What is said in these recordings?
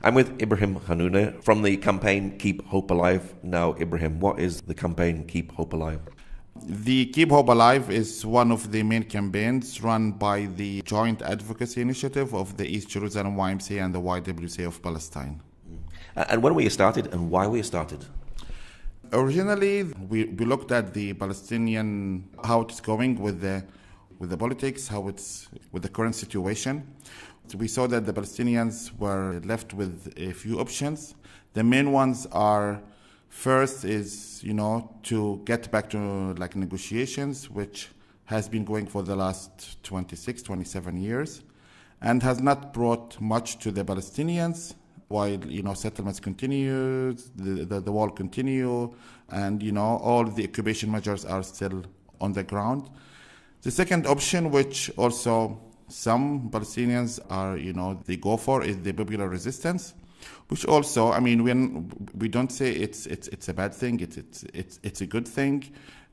I'm with Ibrahim Hanoonah from the campaign Keep Hope Alive. Now, Ibrahim, what is the campaign Keep Hope Alive? The Keep Hope Alive is one of the main campaigns run by the Joint Advocacy Initiative of the East Jerusalem YMCA and the YWCA of Palestine. And when were you started and why were you started? Originally, we looked at the Palestinian, how it's going with the politics, how it's with the current situation. So we saw that the Palestinians were left with a few options. The main ones are, first is, to get back to negotiations, which has been going for the last 26, 27 years, and has not brought much to the Palestinians. While settlements continue, the wall continue, and all the occupation measures are still on the ground. The second option, which also some Palestinians are, they go for, is the popular resistance, which also, we don't say it's a bad thing, it's a good thing,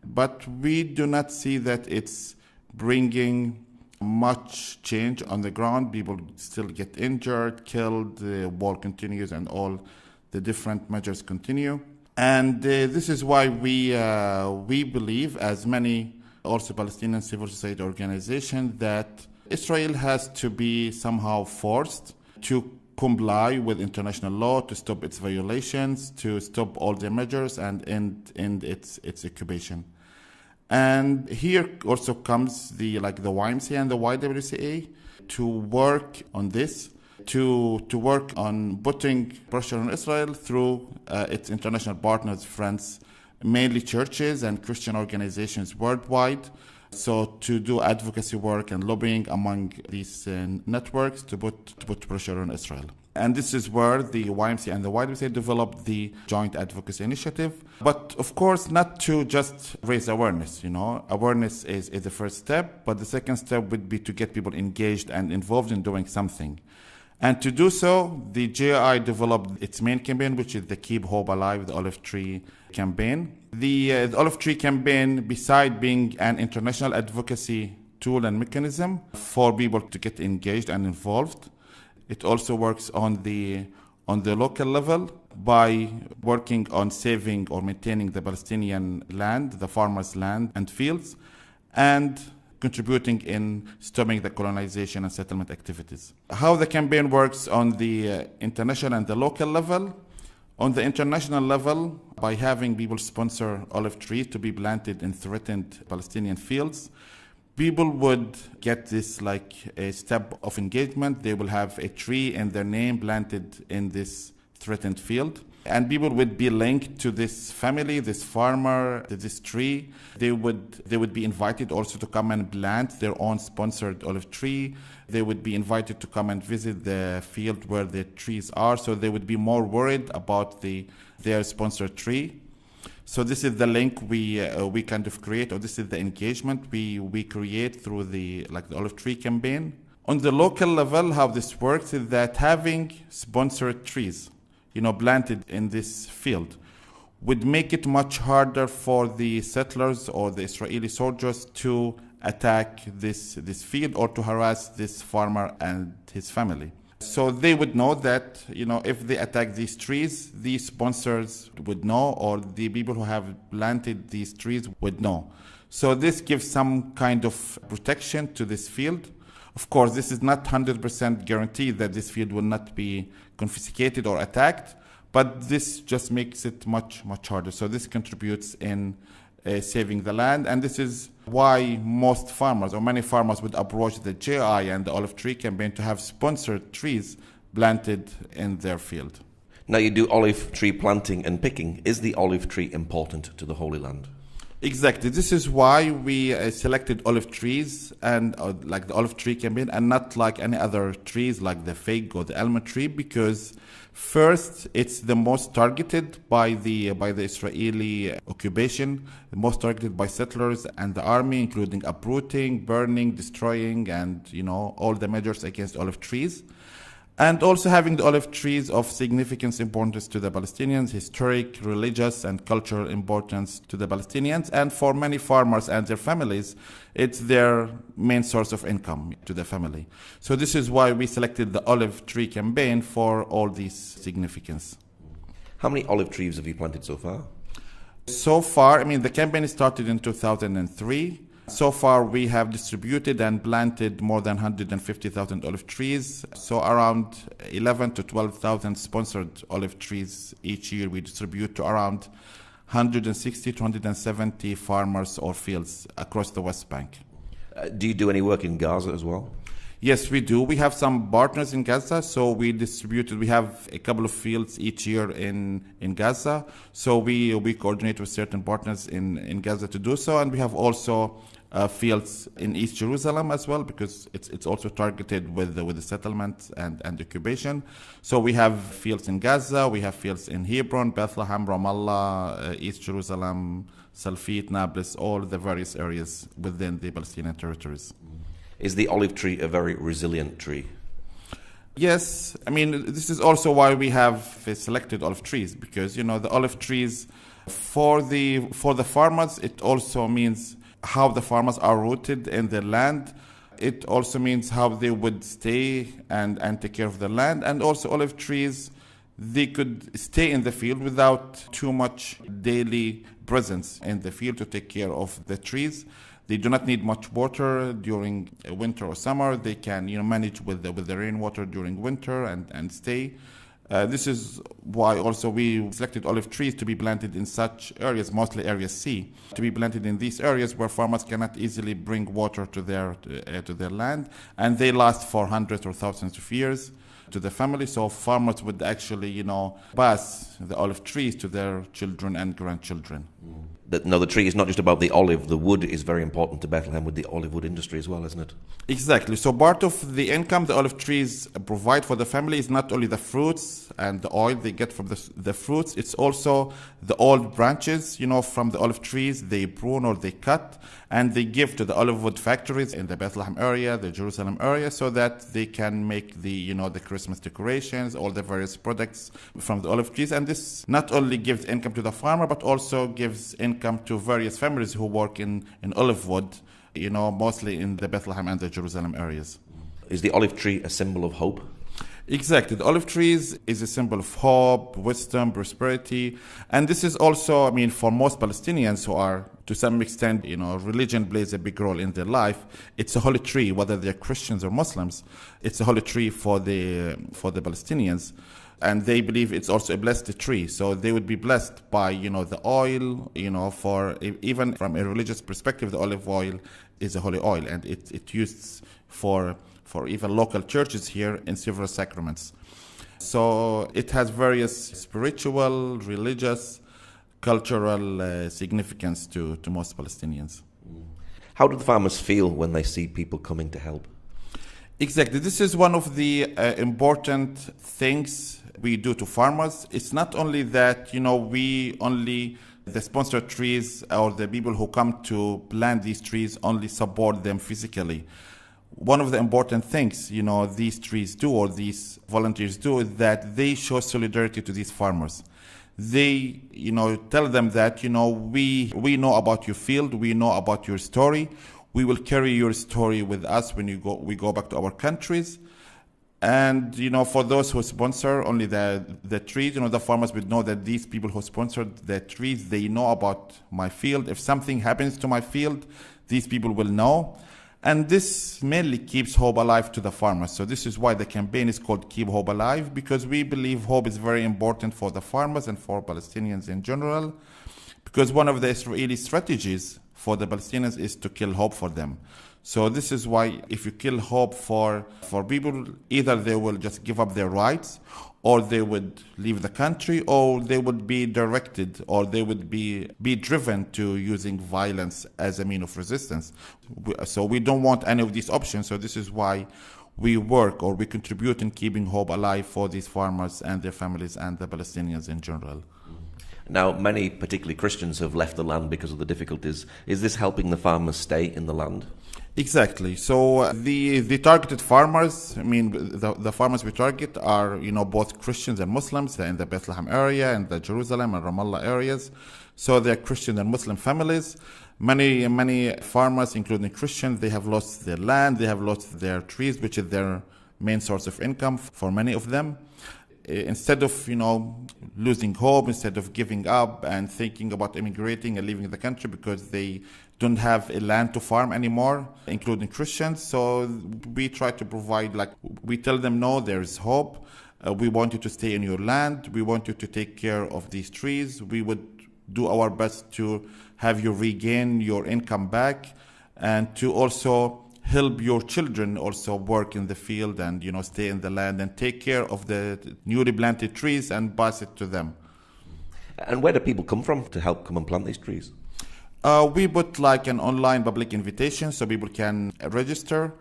but we do not see that it's bringing much change on the ground. People still get injured, killed, the war continues, and all the different measures continue. And this is why we believe, as many also Palestinian civil society organizations, that Israel has to be somehow forced to comply with international law, to stop its violations, to stop all the measures and end its occupation. And here also comes the YMCA and the YWCA to work on this, to work on putting pressure on Israel through its international partners, friends, mainly churches and Christian organizations worldwide. So to do advocacy work and lobbying among these networks to put pressure on Israel. And this is where the YMCA and the YWCA developed the Joint Advocacy Initiative. But of course, not to just raise awareness, Awareness is the first step, but the second step would be to get people engaged and involved in doing something. And to do so, the JI developed its main campaign, which is the Keep Hope Alive, the Olive Tree campaign. The Olive Tree campaign, beside being an international advocacy tool and mechanism for people to get engaged and involved, it also works on the local level by working on saving or maintaining the Palestinian land, the farmers' land and fields, and contributing in stopping the colonization and settlement activities. How the campaign works on the international and the local level. On the international level, by having people sponsor olive trees to be planted in threatened Palestinian fields, people would get this like a step of engagement. They will have a tree and their name planted in this threatened field. And people would be linked to this family, this farmer, this tree. They would be invited also to come and plant their own sponsored olive tree. They would be invited to come and visit the field where the trees are, so they would be more worried about their sponsored tree. So this is the link we kind of create, or this is the engagement we create through the olive tree campaign. On the local level, how this works is that having sponsored trees, planted in this field, would make it much harder for the settlers or the Israeli soldiers to attack this field or to harass this farmer and his family. So they would know that, if they attack these trees, these sponsors would know, or the people who have planted these trees would know. So this gives some kind of protection to this field. Of course, this is not 100% guaranteed that this field will not be confiscated or attacked, but this just makes it much, much harder. So this contributes in saving the land, and this is why most farmers, or many farmers, would approach the JI and the olive tree campaign to have sponsored trees planted in their field. Now you do olive tree planting and picking. Is the olive tree important to the Holy Land? Exactly. This is why we selected olive trees and the olive tree campaign, and not like any other trees like the fig or the almond tree, because first, it's the most targeted by the Israeli occupation, the most targeted by settlers and the army, including uprooting, burning, destroying, and all the measures against olive trees. And also having the olive trees of significant importance to the Palestinians, historic, religious, and cultural importance to the Palestinians. And for many farmers and their families, it's their main source of income to the family. So this is why we selected the olive tree campaign for all these significance. How many olive trees have you planted so far? So far, the campaign started in 2003. So far, we have distributed and planted more than 150,000 olive trees. So around 11 to 12,000 sponsored olive trees each year we distribute to around 160 to 170 farmers or fields across the West Bank. Do you do any work in Gaza as well? Yes, we do. We have some partners in Gaza, so we have a couple of fields each year in Gaza. So we coordinate with certain partners in Gaza to do so, and we have also fields in East Jerusalem as well, because it's also targeted with the settlement and occupation. So we have fields in Gaza, we have fields in Hebron, Bethlehem, Ramallah, East Jerusalem, Salfit, Nablus, all the various areas within the Palestinian territories. Is the olive tree a very resilient tree? Yes, this is also why we have selected olive trees, because the olive trees for the farmers, it also means how the farmers are rooted in their land. It also means how they would stay and take care of the land. And also olive trees, they could stay in the field without too much daily presence in the field to take care of the trees. They do not need much water during winter or summer. They can manage with the rainwater during winter and stay. This is why also we selected olive trees to be planted in such areas, mostly area C, to be planted in these areas where farmers cannot easily bring water to their land, and they last for hundreds or thousands of years to the family. So farmers would actually, pass the olive trees to their children and grandchildren. No, the tree is not just about the olive. The wood is very important to Bethlehem with the olive wood industry as well, isn't it? Exactly. So part of the income the olive trees provide for the family is not only the fruits and the oil they get from the fruits, it's also the old branches, from the olive trees they prune or they cut, and they give to the olive wood factories in the Bethlehem area, the Jerusalem area, so that they can make the Christmas decorations, all the various products from the olive trees. And this not only gives income to the farmer, but also gives income to various families who work in olive wood, mostly in the Bethlehem and the Jerusalem areas. Is the olive tree a symbol of hope? Exactly. The olive trees is a symbol of hope, wisdom, prosperity. And this is also, for most Palestinians who are, to some extent, religion plays a big role in their life. It's a holy tree, whether they're Christians or Muslims. It's a holy tree for the Palestinians. And they believe it's also a blessed tree. So they would be blessed by, the oil, for even from a religious perspective, the olive oil is a holy oil, and it's used for even local churches here in several sacraments. So it has various spiritual, religious, cultural significance to most Palestinians. How do the farmers feel when they see people coming to help? Exactly. This is one of the important things we do to farmers. It's not only that, the sponsored trees or the people who come to plant these trees only support them physically. One of the important things, these trees do, or these volunteers do, is that they show solidarity to these farmers. They, tell them that, we know about your field, we know about your story. We will carry your story with us when we go back to our countries. And, for those who sponsor only the trees, the farmers would know that these people who sponsored the trees, they know about my field. If something happens to my field, these people will know. And this mainly keeps hope alive to the farmers. So this is why the campaign is called Keep Hope Alive, because we believe hope is very important for the farmers and for Palestinians in general, because one of the Israeli strategies for the Palestinians is to kill hope for them. So this is why if you kill hope for people, either they will just give up their rights, or they would leave the country, or they would be directed, or they would be driven to using violence as a means of resistance. So we don't want any of these options. So this is why we work, or we contribute in keeping hope alive for these farmers and their families and the Palestinians in general. Now, many, particularly Christians, have left the land because of the difficulties. Is this helping the farmers stay in the land? Exactly. So the targeted farmers, I mean, the farmers we target are, both Christians and Muslims in the Bethlehem area and the Jerusalem and Ramallah areas. So they're Christian and Muslim families. Many farmers, including Christians, they have lost their land, they have lost their trees, which is their main source of income for many of them. Instead of, losing hope, instead of giving up and thinking about immigrating and leaving the country because they don't have a land to farm anymore, including Christians. So we try to provide, we tell them, no, there is hope. We want you to stay in your land. We want you to take care of these trees. We would do our best to have you regain your income back and to also help your children also work in the field and, stay in the land and take care of the newly planted trees and pass it to them. And where do people come from to help come and plant these trees? We put an online public invitation so people can register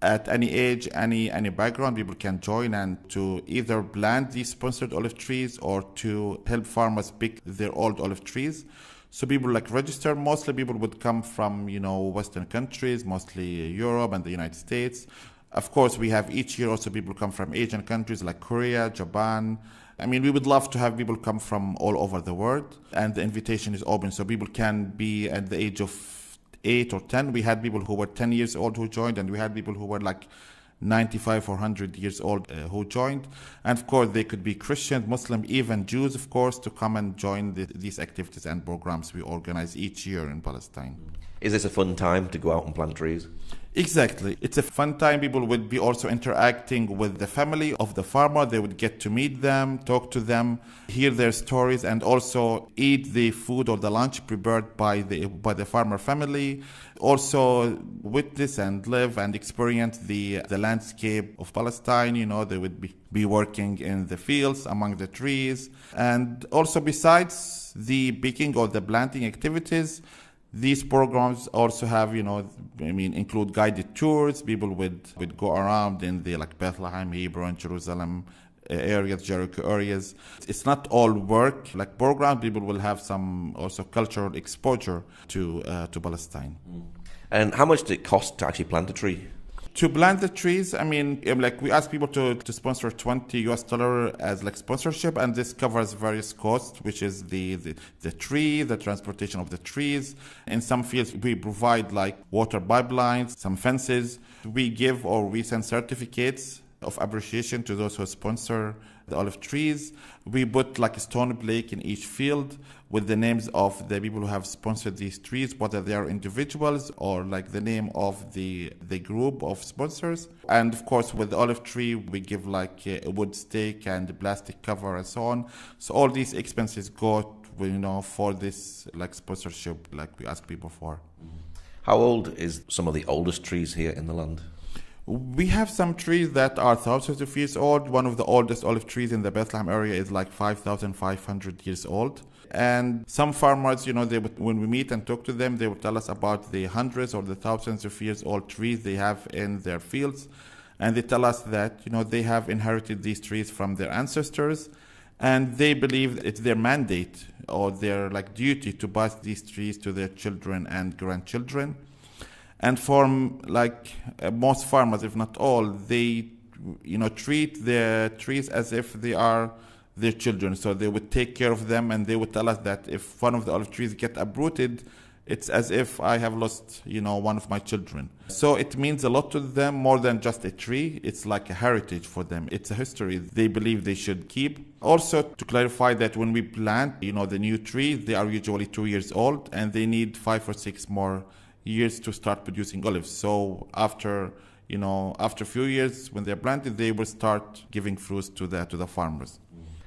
at any age, any background. People can join and to either plant these sponsored olive trees or to help farmers pick their old olive trees. So people register. Mostly people would come from, Western countries, mostly Europe and the United States. Of course, we have each year also people come from Asian countries like Korea, Japan. I mean, we would love to have people come from all over the world. And the invitation is open, so people can be at the age of 8 or 10. We had people who were 10 years old who joined, and we had people who were 95 or 100 years old who joined. And of course, they could be Christian, Muslim, even Jews, of course, to come and join these activities and programs we organize each year in Palestine. Is this a fun time to go out and plant trees? Exactly. It's a fun time. People would be also interacting with the family of the farmer. They would get to meet them, talk to them, hear their stories, and also eat the food or the lunch prepared by the farmer family. Also witness and live and experience the landscape of Palestine. They would be working in the fields among the trees. And also besides the picking or the planting activities, these programs also have, include guided tours. People would go around in the Bethlehem, Hebron, Jerusalem areas, Jericho areas. It's not all work program. People will have some also cultural exposure to Palestine. And how much did it cost to actually plant a tree? To plant the trees, we ask people to sponsor $20 as sponsorship, and this covers various costs, which is the tree, the transportation of the trees. In some fields, we provide water pipelines, some fences. We give or we send certificates of appreciation to those who sponsor the olive trees. We put a stone plaque in each field with the names of the people who have sponsored these trees, whether they are individuals or the name of the group of sponsors. And of course, with the olive tree, we give a wood stake and a plastic cover and so on. So all these expenses go, for this sponsorship, we ask people for. How old is some of the oldest trees here in the land? We have some trees that are thousands of years old. One of the oldest olive trees in the Bethlehem area is 5,500 years old. And some farmers, when we meet and talk to them, they would tell us about the hundreds or the thousands of years old trees they have in their fields. And they tell us that, they have inherited these trees from their ancestors. And they believe it's their mandate or their duty to pass these trees to their children and grandchildren. And for most farmers, if not all, they treat their trees as if they are their children. So they would take care of them, and they would tell us that if one of the olive trees get uprooted, it's as if I have lost, one of my children. So it means a lot to them, more than just a tree. It's like a heritage for them. It's a history they believe they should keep. Also, to clarify that when we plant, the new trees, they are usually 2 years old, and they need 5 or 6 more years to start producing olives. So after a few years, when they're planted, they will start giving fruits to the farmers.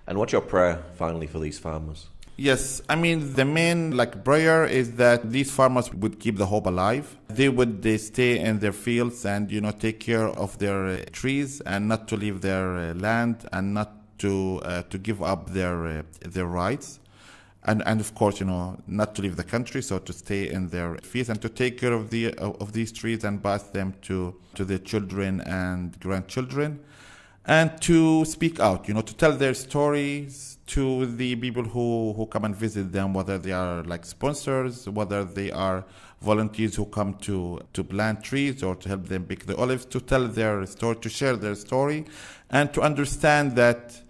And what's your prayer finally for these farmers? Yes, the main prayer is that these farmers would keep the hope alive. They would stay in their fields and take care of their trees and not to leave their land and not to give up their rights. And of course, not to leave the country, so to stay in their fields and to take care of these trees and pass them to their children and grandchildren. and to speak out, to tell their stories to the people who come and visit them, whether they are like sponsors, whether they are volunteers who come to plant trees or to help them pick the olives, to tell their story, to share their story, and to understand that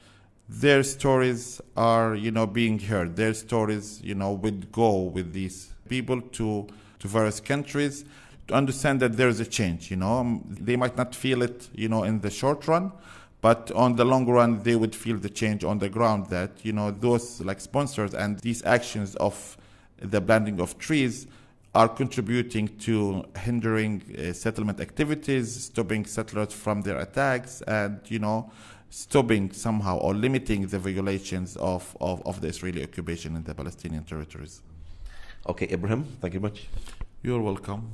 their stories are, being heard. Their stories, would go with these people to various countries, to understand that there is a change. They might not feel it, in the short run, but on the long run, they would feel the change on the ground that, those like sponsors and these actions of the planting of trees are contributing to hindering settlement activities, stopping settlers from their attacks, and, stopping somehow or limiting the violations of the Israeli occupation in the Palestinian territories. Okay, Ibrahim, thank you much. You're welcome.